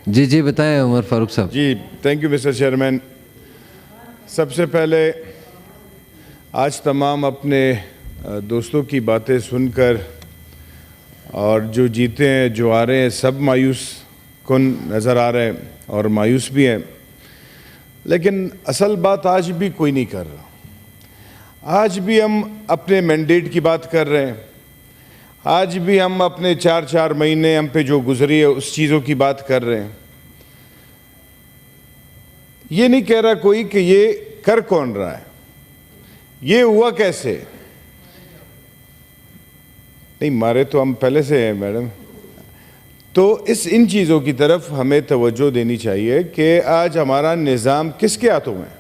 جی بتائیں عمر فاروق صاحب. جی thank you mister chairman. سب سے پہلے آج تمام اپنے دوستوں کی باتیں سن کر اور جو جیتے ہیں جو آ رہے ہیں سب مایوس کن نظر آ رہے ہیں اور مایوس بھی ہیں، لیکن اصل بات آج بھی کوئی نہیں کر رہا. آج بھی ہم اپنے مینڈیٹ کی بات کر رہے ہیں، آج بھی ہم اپنے 4 مہینے ہم پہ جو گزری ہے اس چیزوں کی بات کر رہے ہیں. یہ نہیں کہہ رہا کوئی کہ یہ کر کون رہا ہے، یہ ہوا کیسے. نہیں مارے تو ہم پہلے سے ہیں میڈم. تو ان چیزوں کی طرف ہمیں توجہ دینی چاہیے کہ آج ہمارا نظام کس کے ہاتھوں میں.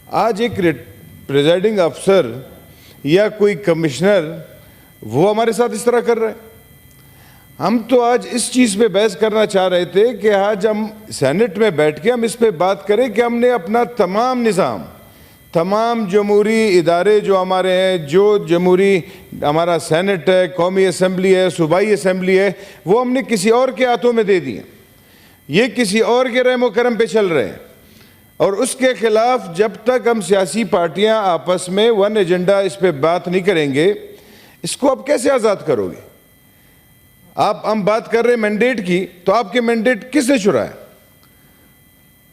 آج ایک پریزائڈنگ افسر یا کوئی کمشنر وہ ہمارے ساتھ اس طرح کر رہے ہیں. ہم تو آج اس چیز پہ بحث کرنا چاہ رہے تھے کہ آج ہم سینٹ میں بیٹھ کے ہم اس پہ بات کریں کہ ہم نے اپنا تمام نظام، تمام جمہوری ادارے جو ہمارے ہیں، جو جمہوری ہمارا سینٹ ہے، قومی اسمبلی ہے، صوبائی اسمبلی ہے، وہ ہم نے کسی اور کے ہاتھوں میں دے دیے. یہ کسی اور کے رحم و کرم پہ چل رہے ہیں، اور اس کے خلاف جب تک ہم سیاسی پارٹیاں آپس میں ون ایجنڈا اس پہ بات نہیں کریں گے، اس کو آپ کیسے آزاد کرو گے. ہم بات کر رہے ہیں مینڈیٹ کی، تو آپ کے مینڈیٹ کس نے چرائے؟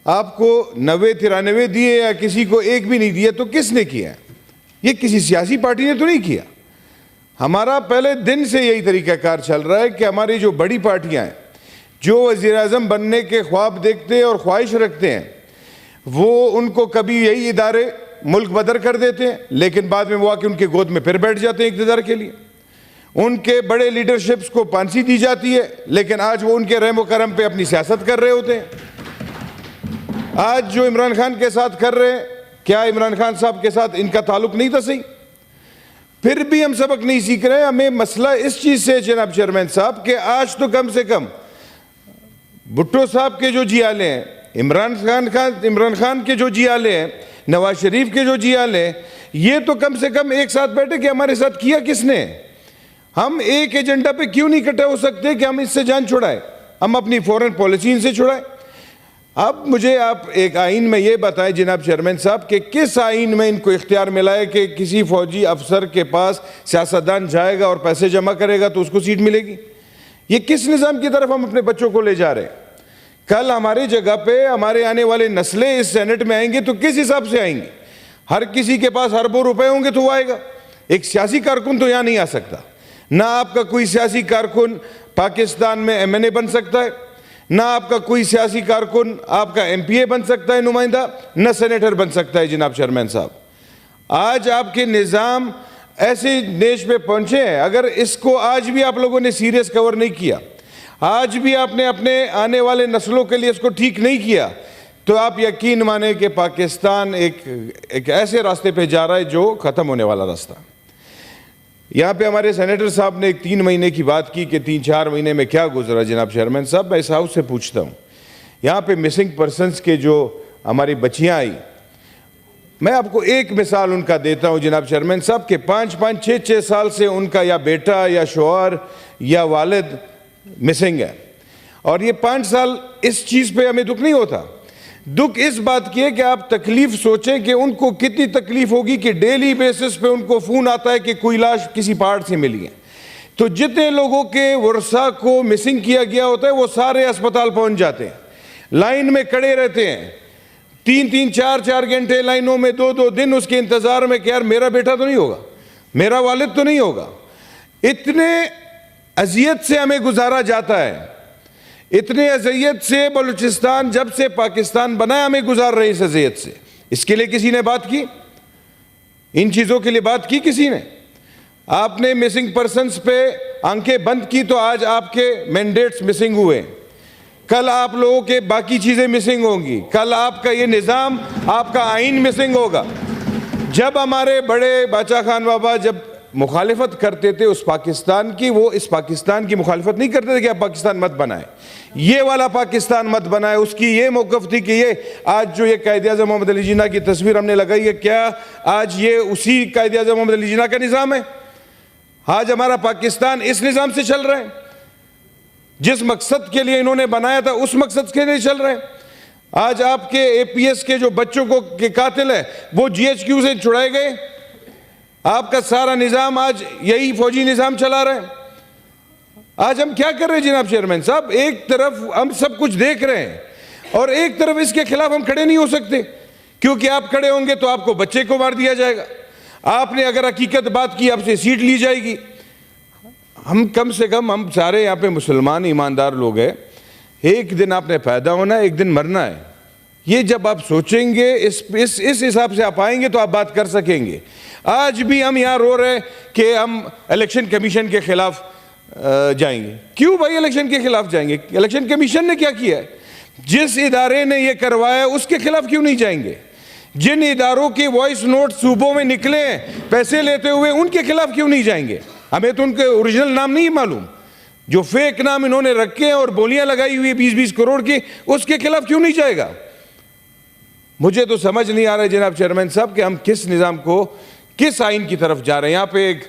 آپ کو 90-93 دیے یا کسی کو ایک بھی نہیں دیا، تو کس نے کیا؟ یہ کسی سیاسی پارٹی نے تو نہیں کیا. ہمارا پہلے دن سے یہی طریقہ کار چل رہا ہے کہ ہماری جو بڑی پارٹیاں ہیں، جو وزیر اعظم بننے کے خواب دیکھتے ہیں اور خواہش رکھتے ہیں، وہ ان کو کبھی یہی ادارے ملک بدر کر دیتے ہیں، لیکن بعد میں وہ آ کے ان کے گود میں پھر بیٹھ جاتے ہیں اقتدار کے لیے. ان کے بڑے لیڈرشپس کو پھانسی دی جاتی ہے، لیکن آج وہ ان کے رحم و کرم پہ اپنی سیاست کر رہے ہوتے ہیں. آج جو عمران خان کے ساتھ کر رہے ہیں، کیا عمران خان صاحب کے ساتھ ان کا تعلق نہیں تھا صحیح؟ پھر بھی ہم سبق نہیں سیکھ رہے ہیں. ہمیں مسئلہ اس چیز سے جناب چیئرمین صاحب کہ آج تو کم سے کم بھٹو صاحب کے جو جی آلے ہیں، عمران خان کے جو جی آلے ہیں، نواز شریف کے جو جی آلے ہیں، یہ تو کم سے کم ایک ساتھ بیٹھے کہ ہمارے ساتھ کیا کس نے. ہم ایک ایجنڈا پہ کیوں نہیں اکٹھے ہو سکتے کہ ہم اس سے جان چھڑائیں، ہم اپنی فورن پالیسی ان سے چھڑائیں. اب مجھے آپ ایک آئین میں یہ بتائیں جناب چیئرمین صاحب کہ کس آئین میں ان کو اختیار ملا ہے کہ کسی فوجی افسر کے پاس سیاستدان جائے گا اور پیسے جمع کرے گا تو اس کو سیٹ ملے گی؟ یہ کس نظام کی طرف ہم اپنے بچوں کو لے جا رہے ہیں؟ کل ہماری جگہ پہ ہمارے آنے والے نسلیں اس سینٹ میں آئیں گے تو کس حساب سے آئیں گے؟ ہر کسی کے پاس اربوں روپے ہوں گے تو وہ آئے گا. ایک سیاسی کارکن تو یہاں نہیں آ سکتا. نہ آپ کا کوئی سیاسی کارکن پاکستان میں MNA بن سکتا ہے، نہ آپ کا کوئی سیاسی کارکن آپ کا MPA بن سکتا ہے نمائندہ، نہ سینیٹر بن سکتا ہے. جناب چیئرمین صاحب، آج آپ کے نظام ایسے نیش پہ پہنچے ہیں، اگر اس کو آج بھی آپ لوگوں نے سیریس کور نہیں کیا، آج بھی آپ نے اپنے آنے والے نسلوں کے لیے اس کو ٹھیک نہیں کیا، تو آپ یقین مانیں کہ پاکستان ایک ایسے راستے پہ جا رہا ہے جو ختم ہونے والا راستہ. یہاں پہ ہمارے سینیٹر صاحب نے ایک 3 مہینے کی بات کی کہ 3-4 مہینے میں کیا گزرا. جناب چیئرمین صاحب، میں اس ہاؤس سے پوچھتا ہوں، یہاں پہ مسنگ پرسنز کے جو ہماری بچیاں آئی، میں آپ کو ایک مثال ان کا دیتا ہوں جناب چیئرمین صاحب کہ 5-5, 6-6 سال سے ان کا یا بیٹا یا شوہر یا والد مسنگ ہے. اور یہ 5 سال اس چیز پہ ہمیں دکھ نہیں ہوتا. دکھ اس بات کی ہے کہ آپ تکلیف سوچیں کہ ان کو کتنی تکلیف ہوگی کہ ڈیلی بیسس پہ ان کو فون آتا ہے کہ کوئی لاش کسی پہاڑ سے ملی ہے. تو جتنے لوگوں کے ورثہ کو مسنگ کیا گیا ہوتا ہے وہ سارے اسپتال پہنچ جاتے ہیں، لائن میں کھڑے رہتے ہیں 3-3, 4-4 گھنٹے لائنوں میں، 2-2 دن اس کے انتظار میں کہ یار میرا بیٹا تو نہیں ہوگا، میرا والد تو نہیں ہوگا. اتنے اذیت سے ہمیں گزارا جاتا ہے، اتنے اذیت سے بلوچستان جب سے پاکستان بنا ہمیں گزار رہے اس اذیت سے. اس کے لیے کسی نے بات کی؟ ان چیزوں کے لیے بات کی کسی نے؟ آپ نے مسنگ پرسنز پہ آنکھیں بند کی تو آج آپ کے مینڈیٹس مسنگ ہوئے، کل آپ لوگوں کے باقی چیزیں مسنگ ہوں گی، کل آپ کا یہ نظام، آپ کا آئین مسنگ ہوگا. جب ہمارے بڑے باچا خان بابا جب مخالفت کرتے تھے اس پاکستان کی، وہ اس پاکستان کی مخالفت نہیں کرتے تھے کہ آپ پاکستان مت بنائیں، یہ والا پاکستان مت بنائے. اس کی یہ موقف تھی کہ یہ آج جو یہ قائد اعظم محمد علی جناح کی تصویر ہم نے لگائی ہے، کیا آج یہ اسی قائد اعظم محمد علی جناح کا نظام ہے؟ آج ہمارا پاکستان اس نظام سے چل رہا ہے. جس مقصد کے لیے انہوں نے بنایا تھا اس مقصد کے لیے چل رہے ہیں. آج آپ کے اے پی ایس کے جو بچوں کے قاتل ہیں وہ جی ایچ کیو سے چھڑائے گئے. آپ کا سارا نظام آج یہی فوجی نظام چلا رہے ہیں. آج ہم کیا کر رہے ہیں جناب چیئرمین صاحب؟ ایک طرف ہم سب کچھ دیکھ رہے ہیں اور ایک طرف اس کے خلاف ہم کھڑے نہیں ہو سکتے، کیونکہ آپ کھڑے ہوں گے تو آپ کو بچے کو مار دیا جائے گا. آپ نے اگر حقیقت بات کی آپ سے سیٹ لی جائے گی. ہم کم سے کم ہم سارے یہاں پہ مسلمان ایماندار لوگ ہیں. ایک دن آپ نے پیدا ہونا ہے، ایک دن مرنا ہے. یہ جب آپ سوچیں گے اس حساب سے آپ آئیں گے تو آپ بات کر سکیں گے. آج بھی ہم یہاں رو رہے ہیں کہ ہم الیکشن کمیشن کے خلاف جائیں گے. کیوں بھائی الیکشن کے خلاف جائیں گے؟ الیکشن کمیشن نے کیا کیا ہے؟ جس ادارے نے یہ کروایا اس کے خلاف کیوں نہیں جائیں گے؟ جن اداروں کے وائس نوٹ صوبوں میں نکلے ہیں پیسے لیتے ہوئے ان کے خلاف کیوں نہیں جائیں گے؟ ہمیں تو ان کے اوریجنل نام نہیں معلوم. جو فیک نام انہوں نے رکھے ہیں اور بولیاں لگائی ہوئی 20-20 کروڑ کی، اس کے خلاف کیوں نہیں جائے گا؟ مجھے تو سمجھ نہیں آ رہا ہے جناب چیئرمین صاحب کہ ہم کس نظام کو، کس آئین کی طرف جا رہے ہیں. یہاں پہ ایک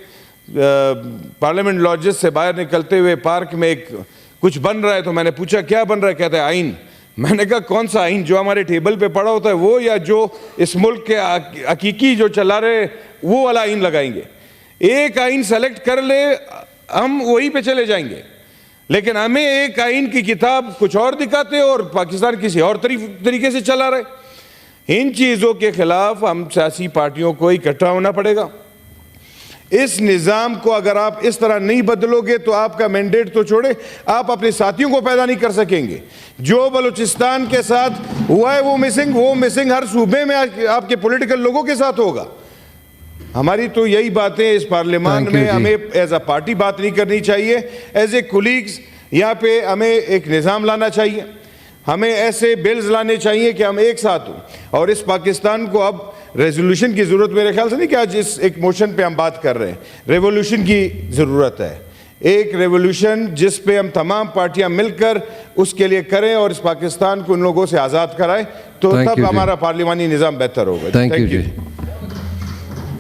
پارلیمنٹ لاجز سے باہر نکلتے ہوئے پارک میں ایک کچھ بن رہا ہے تو میں نے پوچھا کیا بن رہا ہے؟ کہتا ہے آئین. میں نے کہا کون سا آئین؟ جو ہمارے ٹیبل پہ پڑا ہوتا ہے وہ، یا جو اس ملک کے حقیقی جو چلا رہے وہ والا آئین لگائیں گے؟ ایک آئین سیلیکٹ کر لے ہم وہی پہ چلے جائیں گے، لیکن ہمیں ایک آئین کی کتاب کچھ اور دکھاتے اور پاکستان کسی اور طریقے سے چلا رہے. ان چیزوں کے خلاف ہم سیاسی پارٹیوں کو اکٹھا ہونا پڑے گا. اس نظام کو اگر آپ اس طرح نہیں بدلو گے تو آپ کا مینڈیٹ تو چھوڑے، آپ اپنے ساتھیوں کو پیدا نہیں کر سکیں گے. جو بلوچستان کے ساتھ ہوا ہے وہ مسنگ ہر صوبے میں آپ کے پولیٹیکل لوگوں کے ساتھ ہوگا. ہماری تو یہی باتیں اس پارلیمان میں ہمیں ایز اے پارٹی بات نہیں کرنی چاہیے. ایز اے کولیگز یہاں پہ ہمیں ایک نظام لانا چاہیے. ہمیں ایسے بلز لانے چاہیے کہ ہم ایک ساتھ ہوں. اور اس پاکستان کو اب ریزولوشن کی ضرورت میرے خیال سے نہیں کہ آج اس ایک موشن پہ ہم بات کر رہے ہیں. ریولوشن کی ضرورت ہے. ایک ریولوشن جس پہ ہم تمام پارٹیاں مل کر اس کے لیے کریں اور اس پاکستان کو ان لوگوں سے آزاد کرائیں تو تب ہمارا پارلیمانی نظام بہتر ہوگا. Thank you.